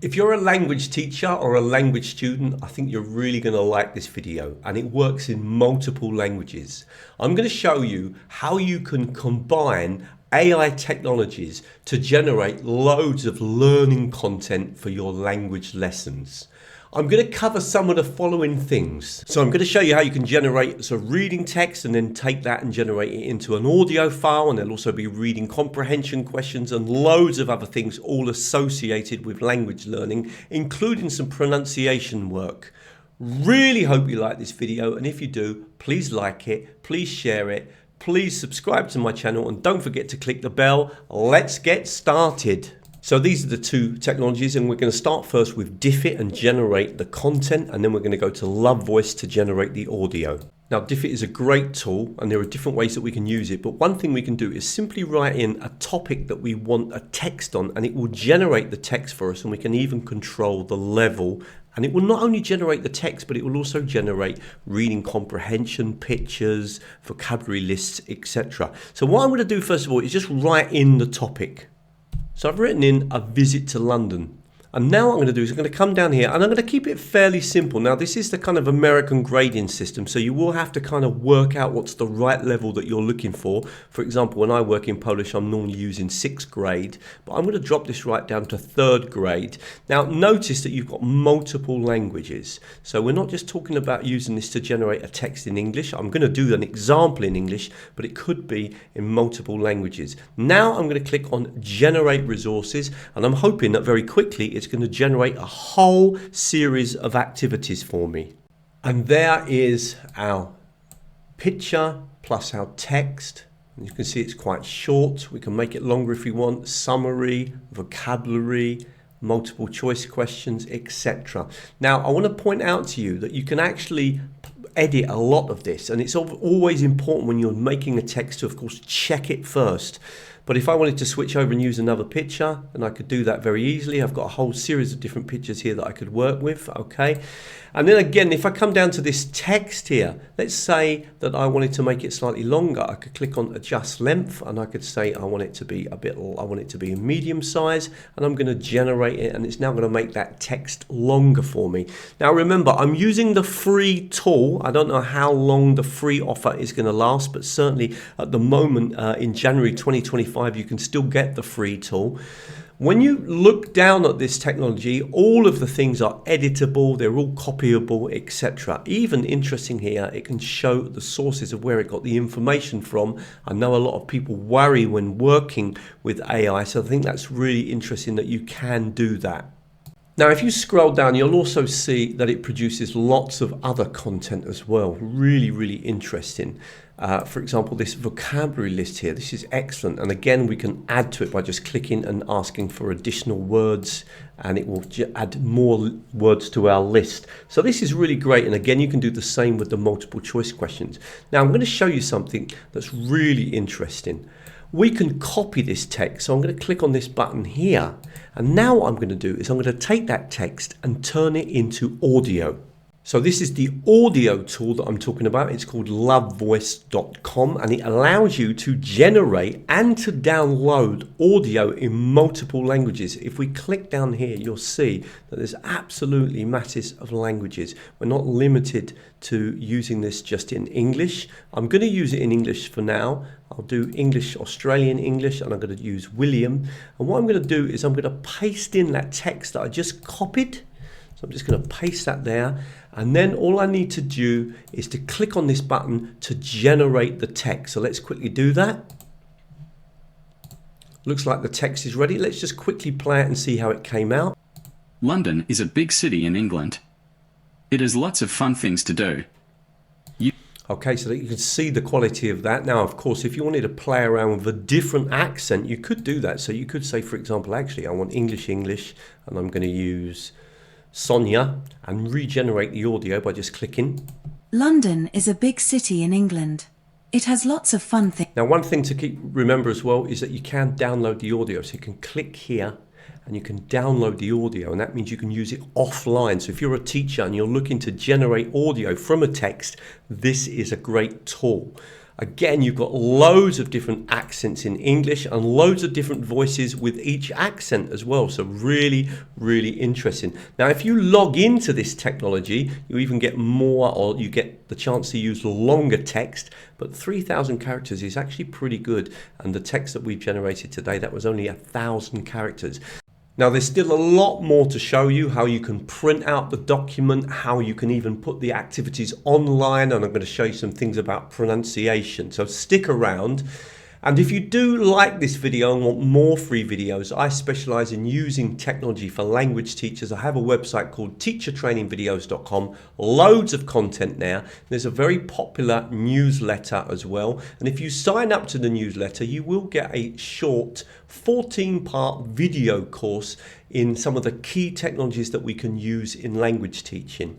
If you're a language teacher or a language student, I think you're really going to like this video, and it works in multiple languages. I'm going to show you how you can combine AI technologies to generate loads of learning content for your language lessons. I'm going to cover some of the following things. So I'm going to show you how you can generate sort of reading text and then take that and generate it into an audio file, and there'll also be reading comprehension questions and loads of other things all associated with language learning, including some pronunciation work. Really hope you like this video, and if you do, please like it, please share it, please subscribe to my channel, and don't forget to click the bell. Let's get started. So these are the two technologies, and we're going to start first with Diffit and generate the content, and then we're going to go to LuvVoice to generate the audio. Now Diffit is a great tool, and there are different ways that we can use it, but one thing we can do is simply write in a topic that we want a text on, and it will generate the text for us, and we can even control the level. And it will not only generate the text, but it will also generate reading comprehension, pictures, vocabulary lists, etc. So what I'm going to do first of all is just write in the topic. So I've written in a visit to London. And now what I'm going to do is I'm going to come down here, and I'm going to keep it fairly simple. Now this is the kind of American grading system, so you will have to kind of work out what's the right level that you're looking for. For example, when I work in Polish, I'm normally using 6th grade, but I'm going to drop this right down to 3rd grade. Now notice that you've got multiple languages. So we're not just talking about using this to generate a text in English. I'm going to do an example in English, but it could be in multiple languages. Now I'm going to click on generate resources, and I'm hoping that very quickly it's going to generate a whole series of activities for me. And there is our picture plus our text. And you can see it's quite short. We can make it longer if we want. Summary, vocabulary, multiple choice questions, etc. Now I want to point out to you that you can actually edit a lot of this, and it's always important when you're making a text to, of course, check it first. But if I wanted to switch over and use another picture, then I could do that very easily. I've got a whole series of different pictures here that I could work with, okay? And then again, if I come down to this text here, let's say that I wanted to make it slightly longer. I could click on adjust length, and I could say I want it to be a medium size, and I'm going to generate it, and it's now going to make that text longer for me. Now remember, I'm using the free tool. I don't know how long the free offer is going to last, but certainly at the moment in January 2025, you can still get the free tool. When you look down at this technology, all of the things are editable, they're all copyable, etc. Even interesting here, it can show the sources of where it got the information from. I know a lot of people worry when working with AI, so I think that's really interesting that you can do that. Now, if you scroll down, you'll also see that it produces lots of other content as well. Really, really interesting. For example, this vocabulary list here, this is excellent. And again, we can add to it by just clicking and asking for additional words, and it will add more words to our list. So this is really great. And again, you can do the same with the multiple choice questions. Now, I'm going to show you something that's really interesting. We can copy this text, so I'm going to click on this button here, and now what I'm going to do is I'm going to take that text and turn it into audio. So this is the audio tool that I'm talking about. It's called LuvVoice.com, and it allows you to generate and to download audio in multiple languages. If we click down here, you'll see that there's absolutely masses of languages. We're not limited to using this just in English. I'm going to use it in English for now. I'll do English, Australian English, and I'm going to use William. And what I'm going to do is I'm going to paste in that text that I just copied. So I'm just going to paste that there, and then all I need to do is to click on this button to generate the text. So let's quickly do that. Looks like the text is ready. Let's just quickly play it and see how it came out. London is a big city in England. It has lots of fun things to do. Okay, so that you can see the quality of that. Now, of course, if you wanted to play around with a different accent, you could do that. So you could say, for example, actually, I want English, and I'm going to use Sonia and regenerate the audio by just clicking. London is a big city in England. It has lots of fun things. Now, one thing to remember as well is that you can download the audio. So you can click here and you can download the audio, and that means you can use it offline. So if you're a teacher and you're looking to generate audio from a text, this is a great tool. Again, you've got loads of different accents in English and loads of different voices with each accent as well. So really, really interesting. Now, if you log into this technology, you even get more, or you get the chance to use longer text, but 3,000 characters is actually pretty good. And the text that we've generated today, that was only 1,000 characters. Now, there's still a lot more to show you, how you can print out the document, how you can even put the activities online, and I'm going to show you some things about pronunciation. So stick around. And if you do like this video and want more free videos, I specialize in using technology for language teachers. I have a website called teachertrainingvideos.com, loads of content there. There's a very popular newsletter as well. And if you sign up to the newsletter, you will get a short 14-part video course in some of the key technologies that we can use in language teaching.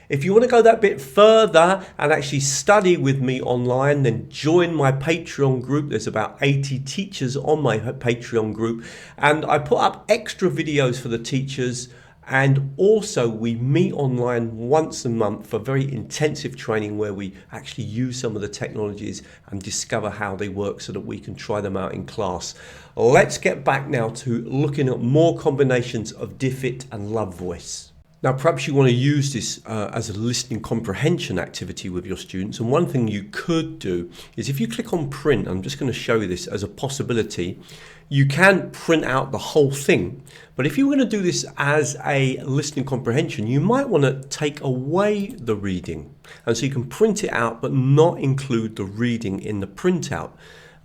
If you want to go that bit further and actually study with me online, then join my Patreon group. There's about 80 teachers on my Patreon group, and I put up extra videos for the teachers, and also we meet online once a month for very intensive training where we actually use some of the technologies and discover how they work so that we can try them out in class. Let's get back now to looking at more combinations of Diffit and LuvVoice. Now, perhaps you want to use this as a listening comprehension activity with your students. And one thing you could do is if you click on print, I'm just going to show you this as a possibility, you can print out the whole thing. But if you were going to do this as a listening comprehension, you might want to take away the reading. And so you can print it out, but not include the reading in the printout.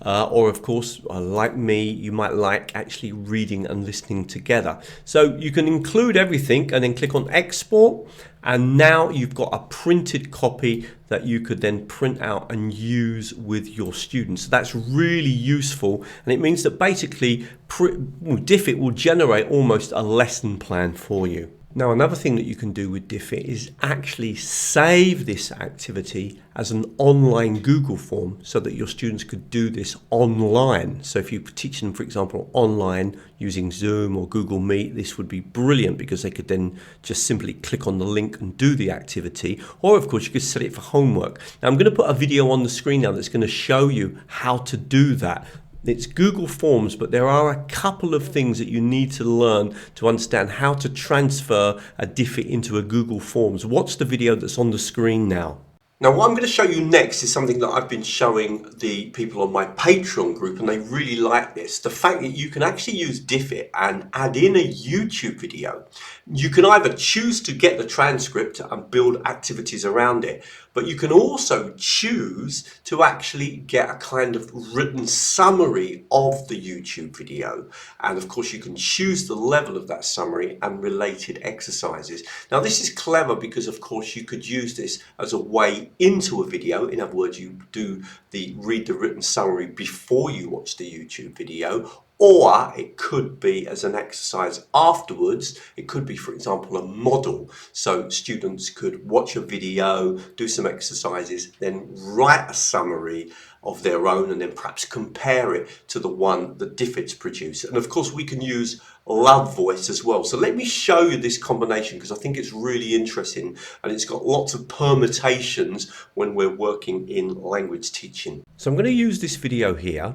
Or of course, like me, you might like actually reading and listening together. So you can include everything and then click on export, and now you've got a printed copy that you could then print out and use with your students. So that's really useful, and it means that basically Diffit will generate almost a lesson plan for you. Now, another thing that you can do with Diffit is actually save this activity as an online Google form so that your students could do this online. So if you teach them, for example, online using Zoom or Google Meet, this would be brilliant because they could then just simply click on the link and do the activity. Or of course, you could set it for homework. Now, I'm going to put a video on the screen now that's going to show you how to do that. It's Google Forms, but there are a couple of things that you need to learn to understand how to transfer a Diffit into a Google Forms. Watch the video that's on the screen now. Now, what I'm going to show you next is something that I've been showing the people on my Patreon group, and they really like this. The fact that you can actually use Diffit and add in a YouTube video. You can either choose to get the transcript and build activities around it, but you can also choose to actually get a kind of written summary of the YouTube video. And of course, you can choose the level of that summary and related exercises. Now, this is clever because, of course, you could use this as a way into a video. In other words, you read the written summary before you watch the YouTube video, or it could be as an exercise afterwards. It could be, for example, a model. So students could watch a video, do some exercises, then write a summary of their own and then perhaps compare it to the one that Diffit's produced. And of course, we can use LuvVoice as well. So let me show you this combination because I think it's really interesting and it's got lots of permutations when we're working in language teaching. So I'm going to use this video here.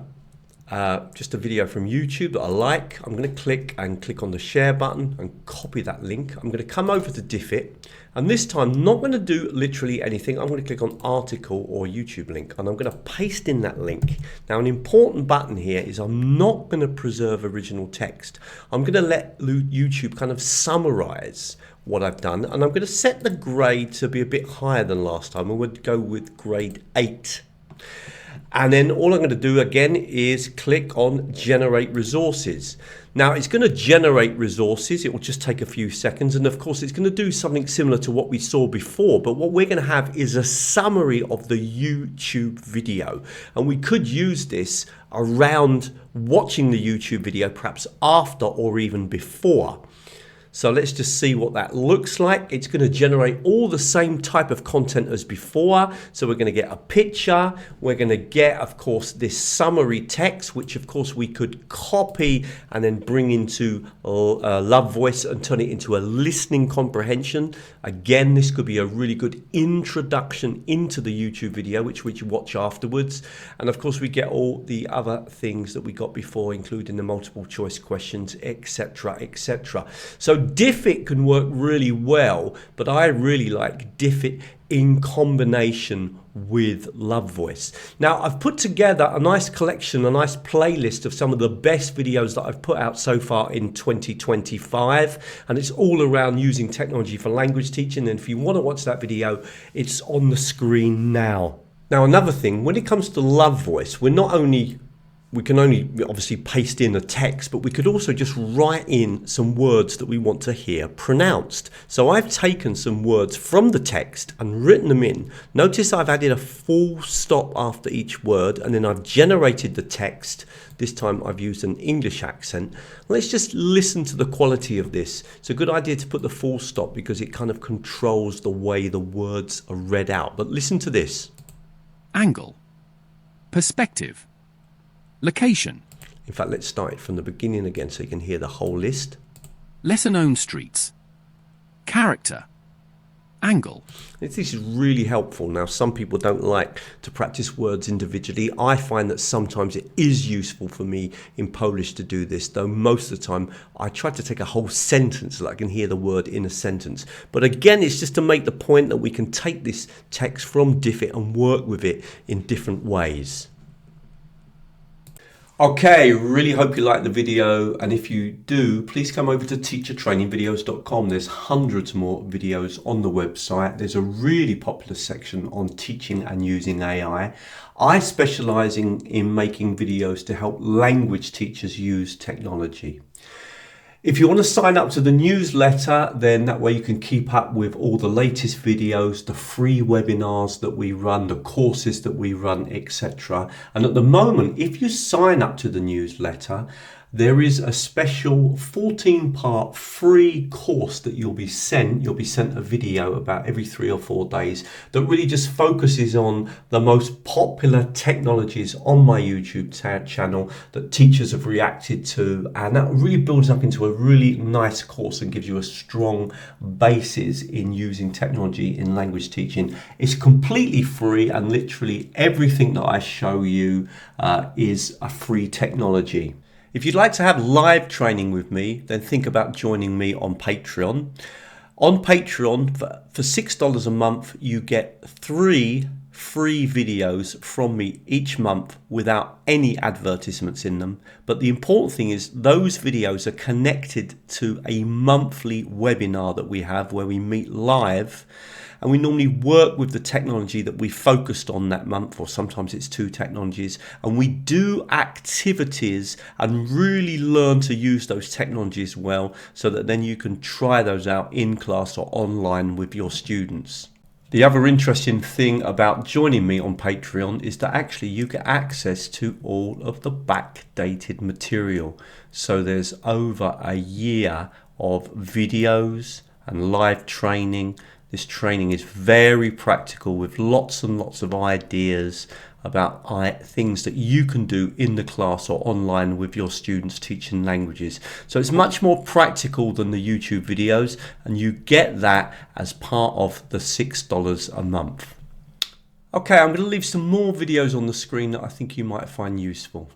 Just a video from YouTube that I like. I'm going to click on the share button and copy that link. I'm going to come over to Diffit, and this time I'm not going to do literally anything. I'm going to click on article or YouTube link, and I'm going to paste in that link. Now, an important button here is I'm not going to preserve original text. I'm going to let YouTube kind of summarize what I've done, and I'm going to set the grade to be a bit higher than last time. I would go with grade 8. And then all I'm going to do again is click on generate resources. Now it's going to generate resources. It will just take a few seconds. And of course, it's going to do something similar to what we saw before. But what we're going to have is a summary of the YouTube video. And we could use this around watching the YouTube video, perhaps after or even before. So let's just see what that looks like. It's going to generate all the same type of content as before. So we're going to get a picture. We're going to get, of course, this summary text, which of course we could copy and then bring into LuvVoice and turn it into a listening comprehension. Again, this could be a really good introduction into the YouTube video, which we watch afterwards. And of course, we get all the other things that we got before, including the multiple choice questions, etc., etc. So Diffit can work really well, but I really like Diffit in combination with LuvVoice. Now, I've put together a nice collection, a nice playlist of some of the best videos that I've put out so far in 2025, and it's all around using technology for language teaching. And if you want to watch that video, it's on the screen now. Now, another thing, when it comes to LuvVoice, we can only obviously paste in a text, but we could also just write in some words that we want to hear pronounced. So I've taken some words from the text and written them in. Notice I've added a full stop after each word, and then I've generated the text. This time I've used an English accent. Let's just listen to the quality of this. It's a good idea to put the full stop because it kind of controls the way the words are read out. But listen to this. Angle, perspective, location, In fact, let's start it from the beginning again so you can hear the whole list. lesser known streets, character, angle, This is really helpful. Now, some people don't like to practice words individually. I find that sometimes it is useful for me in Polish to do this, though most of the time I try to take a whole sentence so that I can hear the word in a sentence. But again, it's just to make the point that we can take this text from Diffit and work with it in different ways. Okay, really hope you liked the video, and if you do, please come over to teachertrainingvideos.com. There's hundreds more videos on the website. There's a really popular section on teaching and using AI. I specialize in making videos to help language teachers use technology. If you want to sign up to the newsletter, then that way you can keep up with all the latest videos, the free webinars that we run, the courses that we run, etc. And at the moment, if you sign up to the newsletter, there is a special 14-part free course that you'll be sent. You'll be sent a video about every 3 or 4 days that really just focuses on the most popular technologies on my YouTube channel that teachers have reacted to. And that really builds up into a really nice course and gives you a strong basis in using technology in language teaching. It's completely free, and literally everything that I show you is a free technology. If you'd like to have live training with me, then think about joining me on Patreon. On Patreon, for $6 a month, you get 3 free videos from me each month without any advertisements in them. But the important thing is those videos are connected to a monthly webinar that we have where we meet live. And we normally work with the technology that we focused on that month, or sometimes it's 2 technologies, and we do activities and really learn to use those technologies well so that then you can try those out in class or online with your students. The other interesting thing about joining me on Patreon is that actually you get access to all of the backdated material. So there's over a year of videos and live training. This training is very practical with lots and lots of ideas about things that you can do in the class or online with your students teaching languages. So it's much more practical than the YouTube videos, and you get that as part of the $6 a month. Okay, I'm going to leave some more videos on the screen that I think you might find useful.